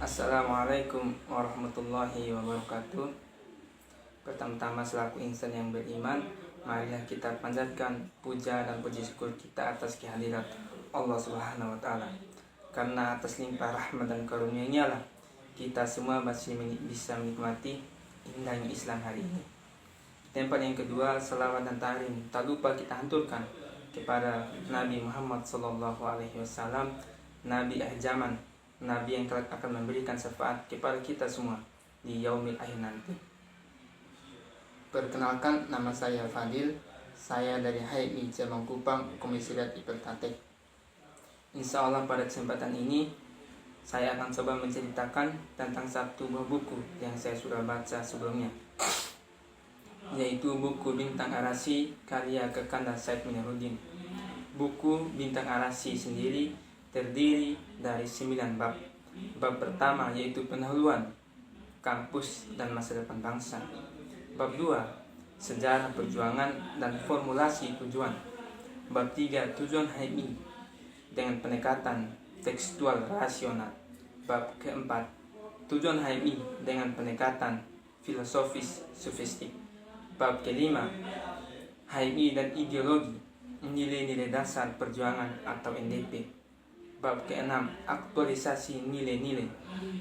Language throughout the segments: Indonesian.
Assalamualaikum warahmatullahi wabarakatuh. Pertama-tama selaku insan yang beriman, marilah kita panjatkan puja dan puji syukur kita atas kehadirat Allah Subhanahu wa taala. Karena atas limpah rahmat dan karunia-Nya lah kita semua masih bisa menikmati indahnya Islam hari ini. Tempat yang kedua, salawat dan tahrim tak lupa kita hanturkan kepada Nabi Muhammad SAW, Nabi akhir zaman, Nabi yang kelak akan memberikan syafaat kepada kita semua di yaumil akhir nanti. Perkenalkan, nama saya Fadil. Saya dari HMI Cabang Kupang, Komisariat Ipertatek. Insya Allah pada kesempatan ini saya akan coba menceritakan tentang satu buah buku yang saya sudah baca sebelumnya, yaitu buku Bintang Arasy karya Kekanda Said Minarudin. Buku Bintang Arasy sendiri terdiri dari 9 bab. Bab pertama yaitu pendahuluan, kampus dan masa depan bangsa. Bab 2, sejarah perjuangan dan formulasi tujuan. Bab 3, tujuan HMI dengan pendekatan tekstual rasional. Bab keempat, tujuan HMI dengan pendekatan filosofis sofistik. Bab kelima, HMI dan ideologi, nilai-nilai dasar perjuangan atau NDP. Bab keenam, aktualisasi nilai-nilai,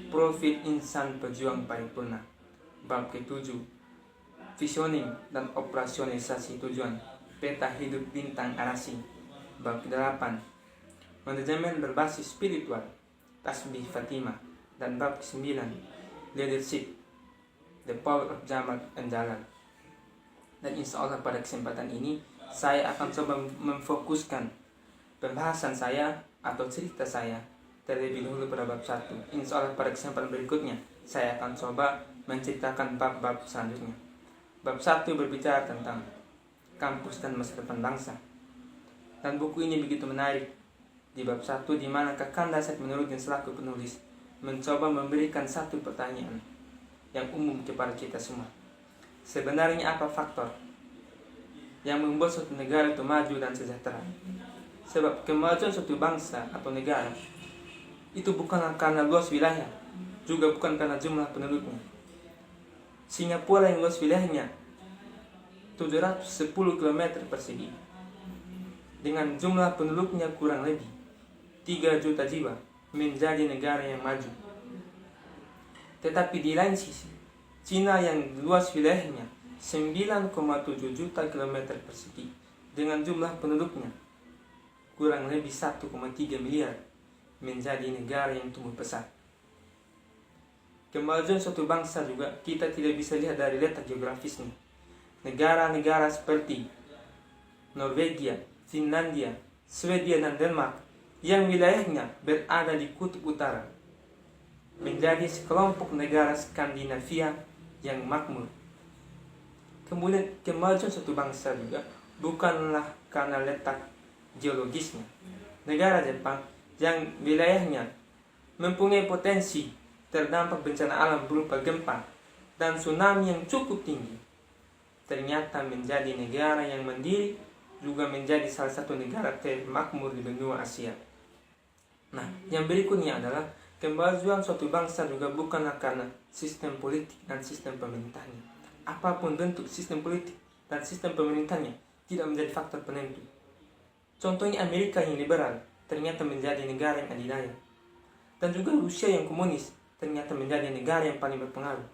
profil insan pejuang paripurna. Bab ketujuh, visioning dan operasionalisasi tujuan, peta hidup Bintang Arasy. Bab ke-8, manajemen berbasis spiritual, tasbih Fatimah. Dan bab ke-9, leadership, the power of Jamal and Jalal. Dan insya Allah pada kesempatan ini saya akan coba memfokuskan pembahasan saya atau cerita saya terlebih dahulu pada bab 1. Insya Allah pada kesempatan berikutnya saya akan coba menceritakan bab-bab selanjutnya. Bab 1 berbicara tentang kampus dan masa depan bangsa. Dan buku ini begitu menarik. Di bab 1 di mana Kekanda Said Minarudin selaku penulis mencoba memberikan satu pertanyaan yang umum kepada kita semua. Sebenarnya apa faktor yang membuat suatu negara itu maju dan sejahtera? Sebab kemajuan suatu bangsa atau negara itu bukanlah karena luas wilayah, juga bukan karena jumlah penduduknya. Singapura yang luas wilayahnya 710 km persegi dengan jumlah penduduknya kurang lebih 3 juta jiwa menjadi negara yang maju. Tetapi di lain sisi, Cina yang luas wilayahnya 9,7 juta kilometer persegi dengan jumlah penduduknya kurang lebih 1,3 miliar menjadi negara yang tumbuh pesat. Kemajuan suatu bangsa juga kita tidak bisa lihat dari letak geografisnya. Negara-negara seperti Norwegia, Finlandia, Swedia dan Denmark yang wilayahnya berada di kutub utara menjadi sekelompok negara Skandinavia yang makmur. Kemudian kemajuan suatu bangsa juga bukanlah karena letak geologisnya. Negara Jepang yang wilayahnya mempunyai potensi terdampak bencana alam berupa gempa dan tsunami yang cukup tinggi, ternyata menjadi negara yang mandiri, juga menjadi salah satu negara termakmur di benua Asia. Nah, yang berikutnya adalah kemajuan suatu bangsa juga bukanlah karena sistem politik dan sistem pemerintahnya. Apapun bentuk sistem politik dan sistem pemerintahnya tidak menjadi faktor penentu. Contohnya Amerika yang liberal ternyata menjadi negara yang adidaya. Dan juga Rusia yang komunis ternyata menjadi negara yang paling berpengaruh.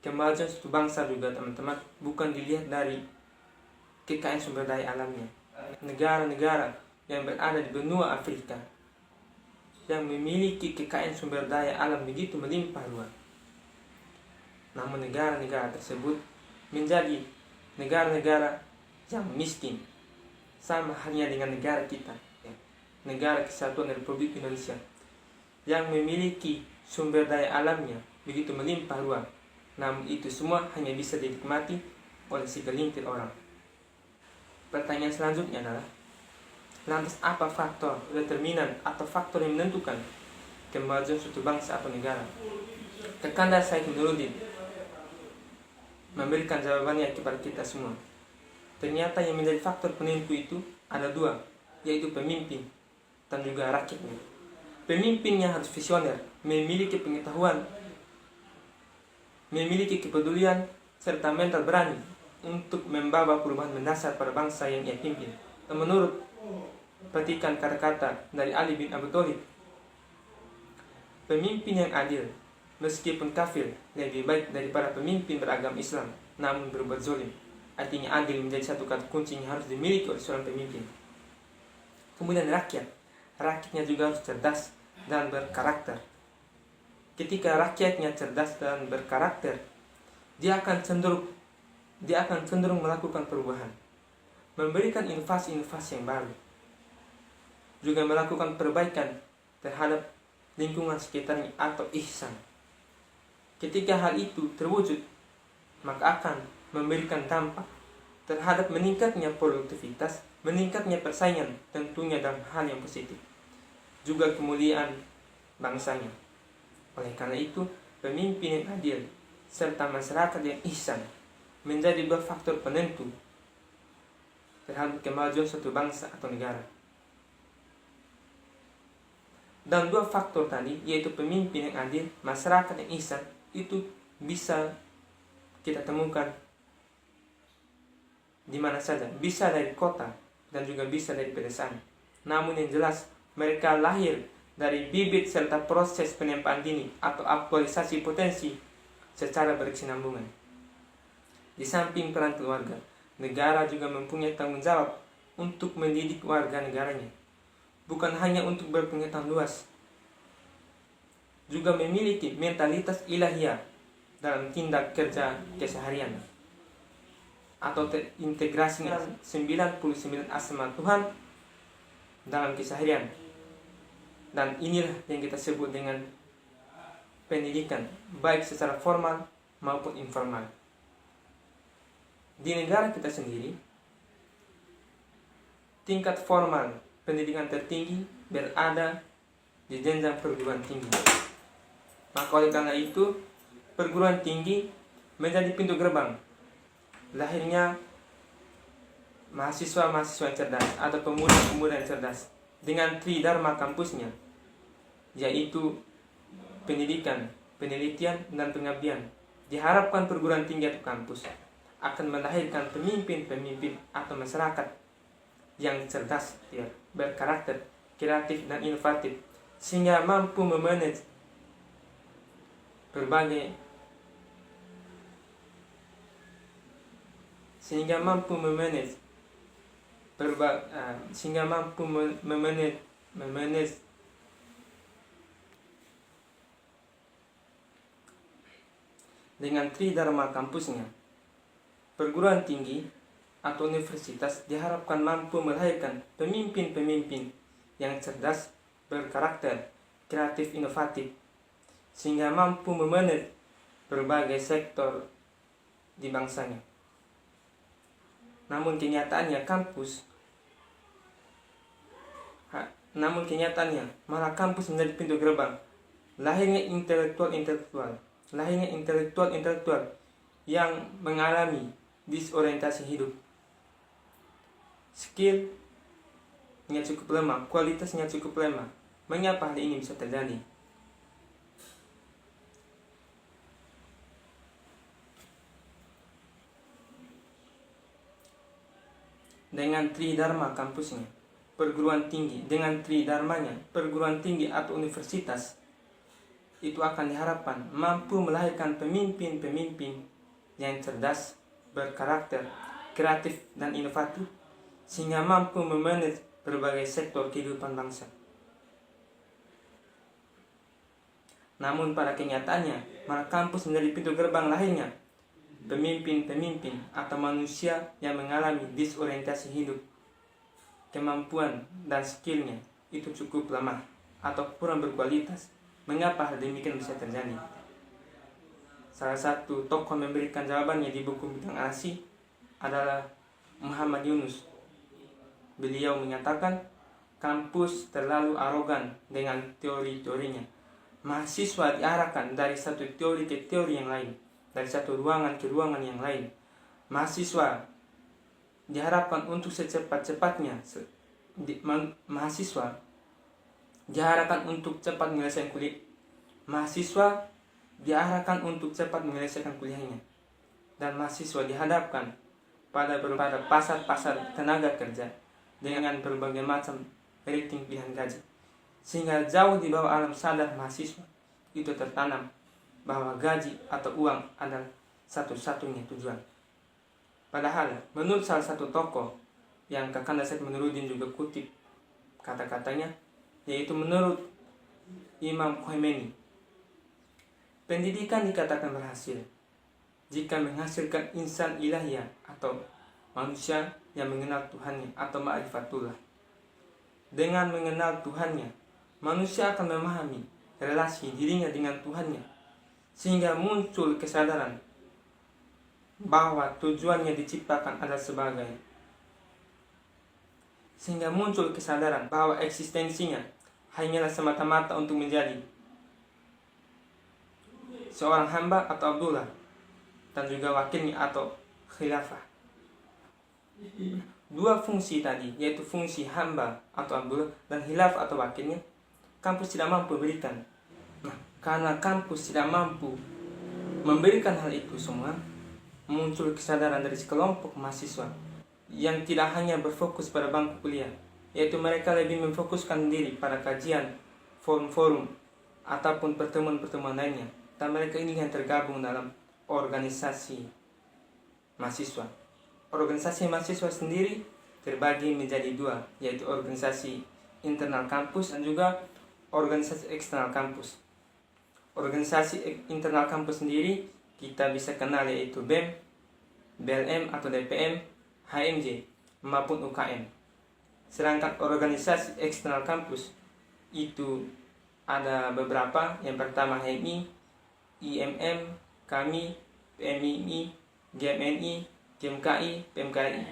Kemajuan suatu bangsa juga teman-teman bukan dilihat dari kekayaan sumber daya alamnya. Negara-negara yang berada di benua Afrika yang memiliki kekayaan sumber daya alam begitu melimpah ruah. Namun negara-negara tersebut menjadi negara-negara yang miskin. Sama halnya dengan negara kita, Negara Kesatuan Republik Indonesia, yang memiliki sumber daya alamnya begitu melimpah ruah. Namun itu semua hanya bisa dinikmati oleh segelintir orang. Pertanyaan selanjutnya adalah, lantas apa faktor determinan atau faktor yang menentukan kemajuan suatu bangsa atau negara? Kekanda Said Minarudin memberikan jawabannya kepada kita semua. Ternyata yang menjadi faktor penentu itu ada 2, yaitu pemimpin dan juga rakyatnya. Pemimpin yang harus visioner, memiliki pengetahuan, memiliki kepedulian, serta mental berani untuk membawa perubahan mendasar pada bangsa yang ia pimpin. Dan menurut petikan kata-kata dari Ali bin Abi Thalib, pemimpin yang adil, meskipun kafir, lebih baik daripada pemimpin beragama Islam namun berbuat zalim. Artinya adil menjadi satu kata kunci yang harus dimiliki oleh seorang pemimpin. Kemudian rakyatnya juga harus cerdas dan berkarakter. Ketika rakyatnya cerdas dan berkarakter, dia akan cenderung melakukan perubahan, memberikan inovasi-inovasi yang baru, juga melakukan perbaikan terhadap lingkungan sekitarnya atau ihsan. Ketika hal itu terwujud, maka akan memberikan dampak terhadap meningkatnya produktivitas, meningkatnya persaingan tentunya dalam hal yang positif, juga kemuliaan bangsanya. Oleh karena itu, pemimpin yang adil serta masyarakat yang ihsan menjadi dua faktor penentu terhadap kemajuan suatu bangsa atau negara. Dan dua faktor tadi, yaitu pemimpin yang adil, masyarakat yang ihsan, itu bisa kita temukan di mana saja. Bisa dari kota dan juga bisa dari pedesaan. Namun yang jelas, mereka lahir dari bibit serta proses penempaan dini atau aktualisasi potensi secara berkesinambungan. Di samping peran keluarga, negara juga mempunyai tanggung jawab untuk mendidik warga negaranya, bukan hanya untuk berpengetahuan luas, juga memiliki mentalitas ilahiyah dalam tindak kerja keseharian atau terintegrasinya 99 asma Tuhan dalam keseharian. Dan inilah yang kita sebut dengan pendidikan, baik secara formal maupun informal. Di negara kita sendiri, tingkat formal pendidikan tertinggi berada di jenjang perguruan tinggi. Maka oleh karena itu, perguruan tinggi menjadi pintu gerbang lahirnya mahasiswa-mahasiswa yang cerdas atau pemuda-pemuda yang cerdas dengan tridharma kampusnya, yaitu pendidikan, penelitian, dan pengabdian. Diharapkan perguruan tinggi atau kampus akan melahirkan pemimpin-pemimpin atau masyarakat yang cerdas, berkarakter, kreatif, dan inovatif, sehingga mampu memanage berbagai dengan tridharma kampusnya. Perguruan tinggi atau universitas diharapkan mampu melahirkan pemimpin-pemimpin yang cerdas, berkarakter, kreatif, inovatif, sehingga mampu memanage berbagai sektor di bangsanya. Namun kenyataannya malah kampus menjadi pintu gerbang lahirnya intelektual yang mengalami disorientasi hidup. Skillnya cukup lemah, kualitasnya cukup lemah. Mengapa hal ini bisa terjadi? Dengan tridharma kampusnya, perguruan tinggi, dengan tridharmanya, perguruan tinggi atau universitas, itu akan diharapkan mampu melahirkan pemimpin-pemimpin yang cerdas, berkarakter, kreatif, dan inovatif, sehingga mampu memanage berbagai sektor kehidupan bangsa. Namun pada kenyataannya, malah kampus menjadi pintu gerbang lahirnya pemimpin-pemimpin atau manusia yang mengalami disorientasi hidup. Kemampuan dan skillnya itu cukup lemah atau kurang berkualitas. Mengapa hal demikian bisa terjadi? Salah satu tokoh memberikan jawabannya di buku Bintang Asi adalah Muhammad Yunus. Beliau menyatakan kampus terlalu arogan dengan teori-teorinya. Mahasiswa diarahkan dari satu teori ke teori yang lain, dari satu ruangan ke ruangan yang lain. Mahasiswa diharapkan untuk secepat-cepatnya mahasiswa diarahkan untuk cepat menyelesaikan kuliah. Mahasiswa diarahkan untuk cepat menyelesaikan kuliahnya. Dan mahasiswa dihadapkan pada pasar-pasar tenaga kerja dengan berbagai macam rating pilihan gaji. Sehingga jauh di bawah alam sadar mahasiswa itu tertanam bahwa gaji atau uang adalah satu-satunya tujuan. Padahal menurut salah satu tokoh yang Kakanda Said Menurudin juga kutip kata-katanya, yaitu menurut Imam Khomeini, pendidikan dikatakan berhasil jika menghasilkan insan ilahiyah atau manusia yang mengenal Tuhannya atau ma'rifatullah. Dengan mengenal Tuhannya, manusia akan memahami relasi dirinya dengan Tuhannya, sehingga muncul kesadaran bahwa tujuannya diciptakan adalah sehingga muncul kesadaran bahwa eksistensinya hanyalah semata-mata untuk menjadi seorang hamba atau Abdullah, dan juga wakilnya atau khilafah. Dua fungsi tadi, yaitu fungsi hamba atau Abdullah dan khilafah atau wakilnya, kampus tidak mampu berikan. Nah, karena kampus tidak mampu memberikan hal itu semua, muncul kesadaran dari sekelompok mahasiswa yang tidak hanya berfokus pada bangku kuliah, yaitu mereka lebih memfokuskan diri pada kajian, forum-forum, ataupun pertemuan-pertemuan lainnya. Dan mereka ini yang tergabung dalam organisasi mahasiswa. Organisasi mahasiswa sendiri terbagi menjadi dua, yaitu organisasi internal kampus dan juga organisasi eksternal kampus. Organisasi internal kampus sendiri kita bisa kenal yaitu BEM, BLM atau DPM, HMJ, maupun UKM. Sedangkan organisasi eksternal kampus itu ada beberapa. Yang pertama HMI, IMM, KAMI, PMII, GMNI, GMKI, PMKI.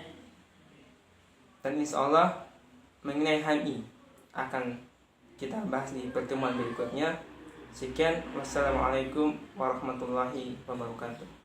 Dan insya Allah mengenai HMI akan kita bahas di pertemuan berikutnya. Sekian, wassalamualaikum warahmatullahi wabarakatuh.